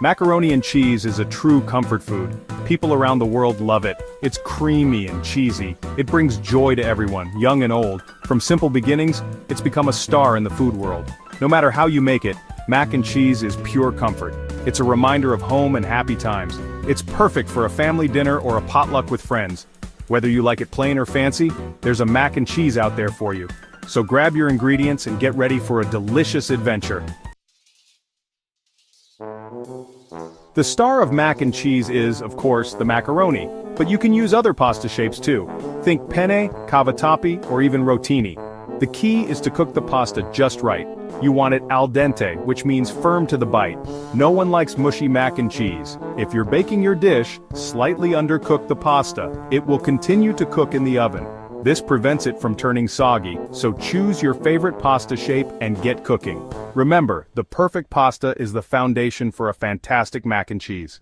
Macaroni and cheese is a true comfort food. People around the world love it. It's creamy and cheesy. It brings joy to everyone, young and old. From simple beginnings, it's become a star in the food world. No matter how you make it, mac and cheese is pure comfort. It's a reminder of home and happy times. It's perfect for a family dinner or a potluck with friends. Whether you like it plain or fancy, there's a mac and cheese out there for you. So grab your ingredients and get ready for a delicious adventure. The star of mac and cheese is, of course, the macaroni, but you can use other pasta shapes too. Think penne, cavatappi, or even rotini. The key is to cook the pasta just right. You want it al dente, which means firm to the bite. No one likes mushy mac and cheese. If you're baking your dish, slightly undercook the pasta. It will continue to cook in the oven. This prevents it from turning soggy, so choose your favorite pasta shape and get cooking. Remember, the perfect pasta is the foundation for a fantastic mac and cheese.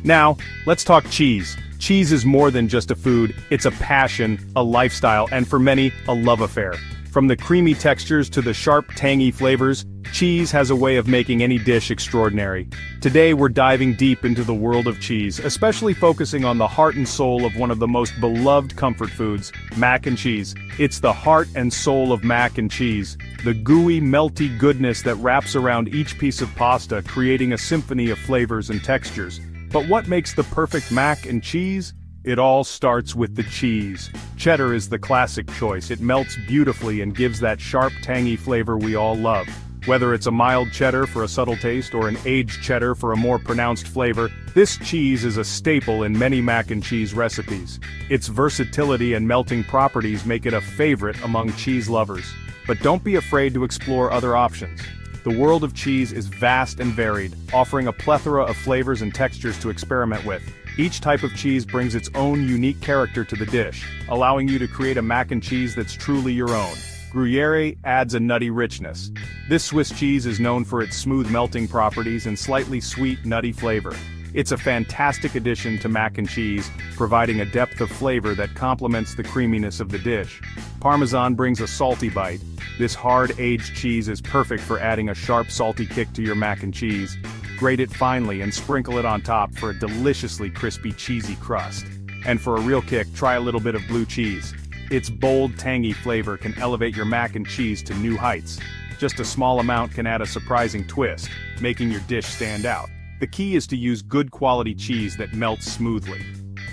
Now, let's talk cheese. Cheese is more than just a food, it's a passion, a lifestyle, and for many, a love affair. From the creamy textures to the sharp, tangy flavors, cheese has a way of making any dish extraordinary. Today we're diving deep into the world of cheese, especially focusing on the heart and soul of one of the most beloved comfort foods, mac and cheese. It's the heart and soul of mac and cheese, the gooey, melty goodness that wraps around each piece of pasta, creating a symphony of flavors and textures. But what makes the perfect mac and cheese? It all starts with the cheese. Cheddar is the classic choice. It melts beautifully and gives that sharp, tangy flavor we all love. Whether it's a mild cheddar for a subtle taste or an aged cheddar for a more pronounced flavor, this cheese is a staple in many mac and cheese recipes. Its versatility and melting properties make it a favorite among cheese lovers. But don't be afraid to explore other options. The world of cheese is vast and varied, offering a plethora of flavors and textures to experiment with. Each type of cheese brings its own unique character to the dish, allowing you to create a mac and cheese that's truly your own. Gruyere adds a nutty richness. This Swiss cheese is known for its smooth melting properties and slightly sweet, nutty flavor. It's a fantastic addition to mac and cheese, providing a depth of flavor that complements the creaminess of the dish. Parmesan brings a salty bite. This hard, aged cheese is perfect for adding a sharp, salty kick to your mac and cheese. Grate it finely and sprinkle it on top for a deliciously crispy, cheesy crust. And for a real kick, try a little bit of blue cheese. Its bold, tangy flavor can elevate your mac and cheese to new heights. Just a small amount can add a surprising twist, making your dish stand out. The key is to use good quality cheese that melts smoothly.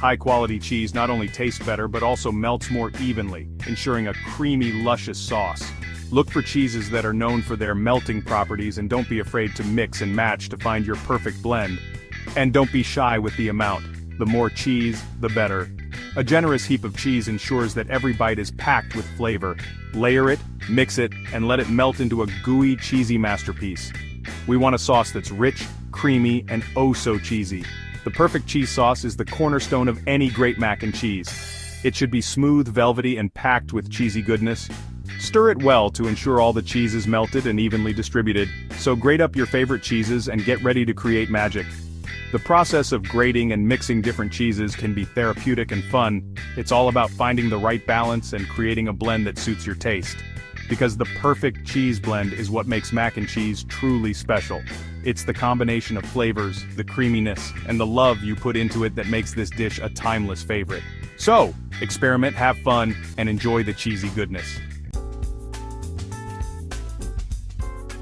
High quality cheese not only tastes better but also melts more evenly, ensuring a creamy, luscious sauce. Look for cheeses that are known for their melting properties and don't be afraid to mix and match to find your perfect blend. And don't be shy with the amount. The more cheese, the better. A generous heap of cheese ensures that every bite is packed with flavor. Layer it, mix it, and let it melt into a gooey, cheesy masterpiece. We want a sauce that's rich, creamy, and oh so cheesy. The perfect cheese sauce is the cornerstone of any great mac and cheese. It should be smooth, velvety, and packed with cheesy goodness. Stir it well to ensure all the cheese is melted and evenly distributed, so grate up your favorite cheeses and get ready to create magic. The process of grating and mixing different cheeses can be therapeutic and fun. It's all about finding the right balance and creating a blend that suits your taste. Because the perfect cheese blend is what makes mac and cheese truly special. It's the combination of flavors, the creaminess, and the love you put into it that makes this dish a timeless favorite. So, experiment, have fun, and enjoy the cheesy goodness.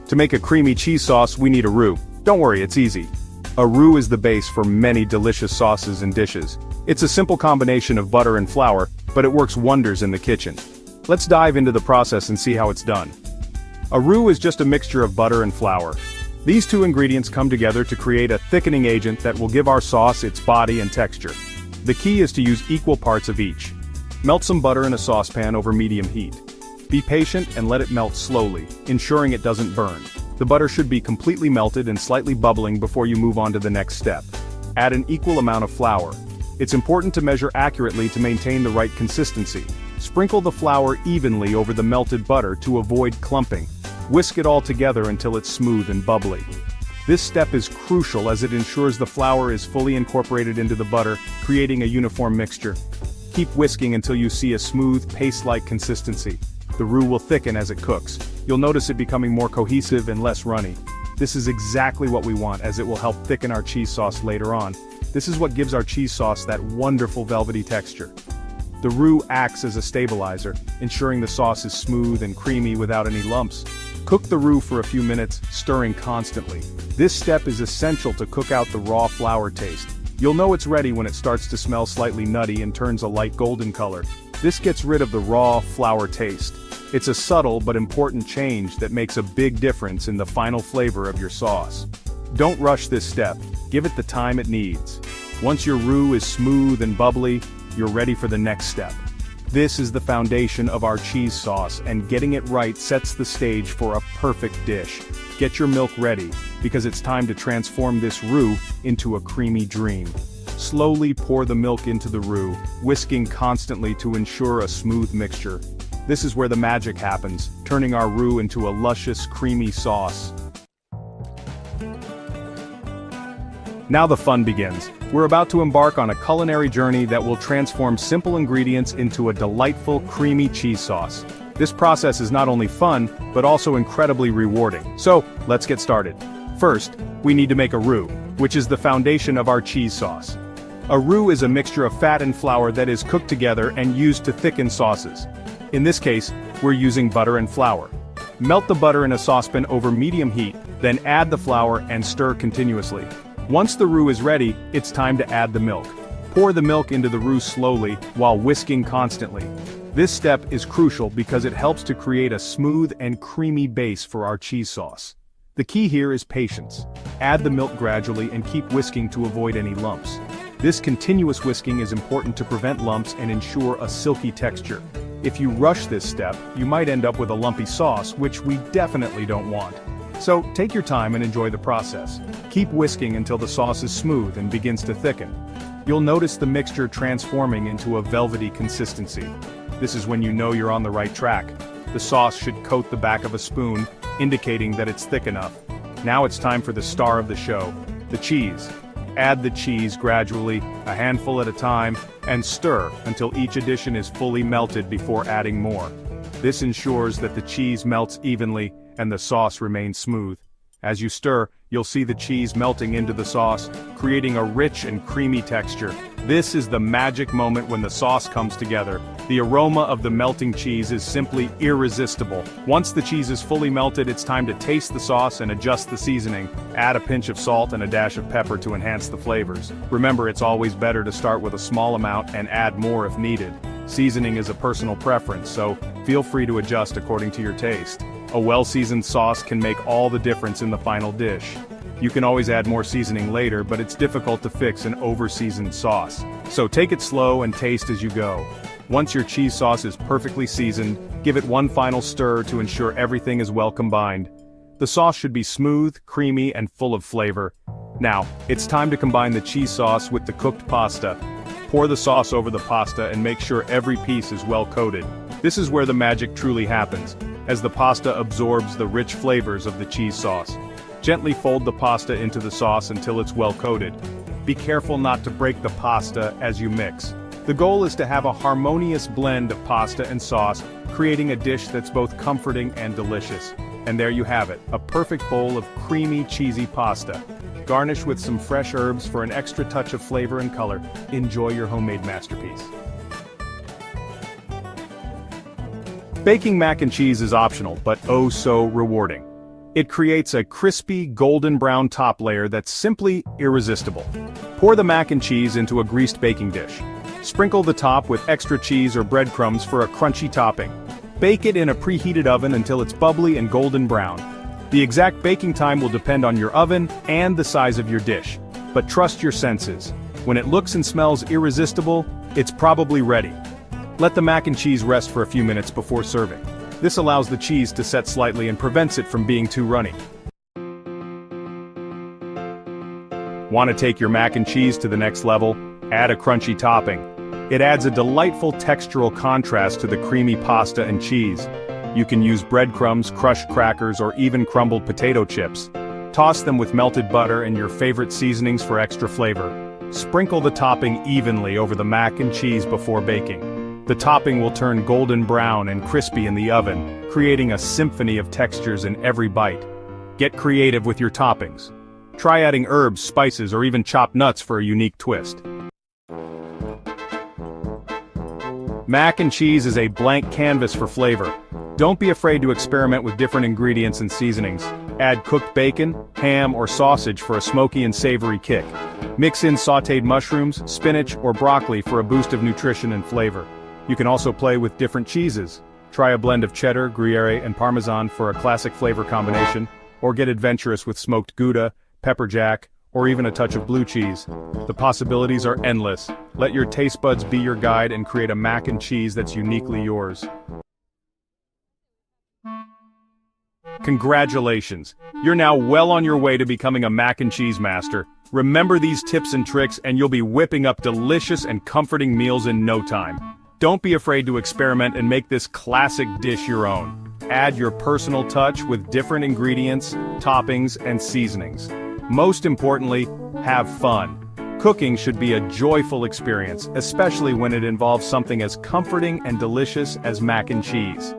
To make a creamy cheese sauce, we need a roux. Don't worry, it's easy. A roux is the base for many delicious sauces and dishes. It's a simple combination of butter and flour, but it works wonders in the kitchen. Let's dive into the process and see how it's done. A roux is just a mixture of butter and flour. These two ingredients come together to create a thickening agent that will give our sauce its body and texture. The key is to use equal parts of each. Melt some butter in a saucepan over medium heat. Be patient and let it melt slowly, ensuring it doesn't burn. The butter should be completely melted and slightly bubbling before you move on to the next step. Add an equal amount of flour. It's important to measure accurately to maintain the right consistency. Sprinkle the flour evenly over the melted butter to avoid clumping. Whisk it all together until it's smooth and bubbly. This step is crucial as it ensures the flour is fully incorporated into the butter, creating a uniform mixture. Keep whisking until you see a smooth, paste-like consistency. The roux will thicken as it cooks. you'll notice it becoming more cohesive and less runny. This is exactly what we want, as it will help thicken our cheese sauce later on. This is what gives our cheese sauce that wonderful velvety texture. The roux acts as a stabilizer, ensuring the sauce is smooth and creamy without any lumps. Cook the roux for a few minutes, stirring constantly. This step is essential to cook out the raw flour taste. You'll know it's ready when it starts to smell slightly nutty and turns a light golden color. This gets rid of the raw flour taste. It's a subtle but important change that makes a big difference in the final flavor of your sauce. Don't rush this step, give it the time it needs. Once your roux is smooth and bubbly, you're ready for the next step. This is the foundation of our cheese sauce, and getting it right sets the stage for a perfect dish. Get your milk ready, because it's time to transform this roux into a creamy dream. Slowly pour the milk into the roux, whisking constantly to ensure a smooth mixture. This is where the magic happens, turning our roux into a luscious, creamy sauce. Now the fun begins. We're about to embark on a culinary journey that will transform simple ingredients into a delightful, creamy cheese sauce. This process is not only fun, but also incredibly rewarding. So, let's get started. First, we need to make a roux, which is the foundation of our cheese sauce. A roux is a mixture of fat and flour that is cooked together and used to thicken sauces. In this case, we're using butter and flour. Melt the butter in a saucepan over medium heat, then add the flour and stir continuously. Once the roux is ready, it's time to add the milk. Pour the milk into the roux slowly, while whisking constantly. This step is crucial because it helps to create a smooth and creamy base for our cheese sauce. The key here is patience. Add the milk gradually and keep whisking to avoid any lumps. This continuous whisking is important to prevent lumps and ensure a silky texture. If you rush this step, you might end up with a lumpy sauce, which we definitely don't want. So, take your time and enjoy the process. Keep whisking until the sauce is smooth and begins to thicken. You'll notice the mixture transforming into a velvety consistency. This is when you know you're on the right track. The sauce should coat the back of a spoon, indicating that it's thick enough. Now it's time for the star of the show, the cheese. Add the cheese gradually, a handful at a time, and stir until each addition is fully melted before adding more. This ensures that the cheese melts evenly and the sauce remains smooth. As you stir, you'll see the cheese melting into the sauce, creating a rich and creamy texture. This is the magic moment when the sauce comes together. The aroma of the melting cheese is simply irresistible. Once the cheese is fully melted, it's time to taste the sauce and adjust the seasoning. Add a pinch of salt and a dash of pepper to enhance the flavors. Remember, it's always better to start with a small amount and add more if needed. Seasoning is a personal preference, so feel free to adjust according to your taste. A well-seasoned sauce can make all the difference in the final dish. You can always add more seasoning later, but it's difficult to fix an over-seasoned sauce. So take it slow and taste as you go. Once your cheese sauce is perfectly seasoned, give it one final stir to ensure everything is well combined. The sauce should be smooth, creamy, and full of flavor. Now, it's time to combine the cheese sauce with the cooked pasta. Pour the sauce over the pasta and make sure every piece is well coated. This is where the magic truly happens, as the pasta absorbs the rich flavors of the cheese sauce. Gently fold the pasta into the sauce until it's well coated. Be careful not to break the pasta as you mix. The goal is to have a harmonious blend of pasta and sauce, creating a dish that's both comforting and delicious. And there you have it, a perfect bowl of creamy, cheesy pasta. Garnish with some fresh herbs for an extra touch of flavor and color. Enjoy your homemade masterpiece. Baking mac and cheese is optional, but oh so rewarding. It creates a crispy, golden brown top layer that's simply irresistible. Pour the mac and cheese into a greased baking dish. Sprinkle the top with extra cheese or breadcrumbs for a crunchy topping. Bake it in a preheated oven until it's bubbly and golden brown. The exact baking time will depend on your oven and the size of your dish. But trust your senses. When it looks and smells irresistible, it's probably ready. Let the mac and cheese rest for a few minutes before serving. This allows the cheese to set slightly and prevents it from being too runny. Want to take your mac and cheese to the next level? Add a crunchy topping. It adds a delightful textural contrast to the creamy pasta and cheese. You can use breadcrumbs, crushed crackers, or even crumbled potato chips. Toss them with melted butter and your favorite seasonings for extra flavor. Sprinkle the topping evenly over the mac and cheese before baking. The topping will turn golden brown and crispy in the oven, creating a symphony of textures in every bite. Get creative with your toppings. Try adding herbs, spices, or even chopped nuts for a unique twist. Mac and cheese is a blank canvas for flavor. Don't be afraid to experiment with different ingredients and seasonings. Add cooked bacon, ham, or sausage for a smoky and savory kick. Mix in sautéed mushrooms, spinach, or broccoli for a boost of nutrition and flavor. You can also play with different cheeses. Try a blend of cheddar, Gruyere, and Parmesan for a classic flavor combination, or get adventurous with smoked Gouda, pepper jack, or even a touch of blue cheese. The possibilities are endless. Let your taste buds be your guide and create a mac and cheese that's uniquely yours. Congratulations! You're now well on your way to becoming a mac and cheese master. Remember these tips and tricks and you'll be whipping up delicious and comforting meals in no time. Don't be afraid to experiment and make this classic dish your own. Add your personal touch with different ingredients, toppings, and seasonings. Most importantly, have fun. Cooking should be a joyful experience, especially when it involves something as comforting and delicious as mac and cheese.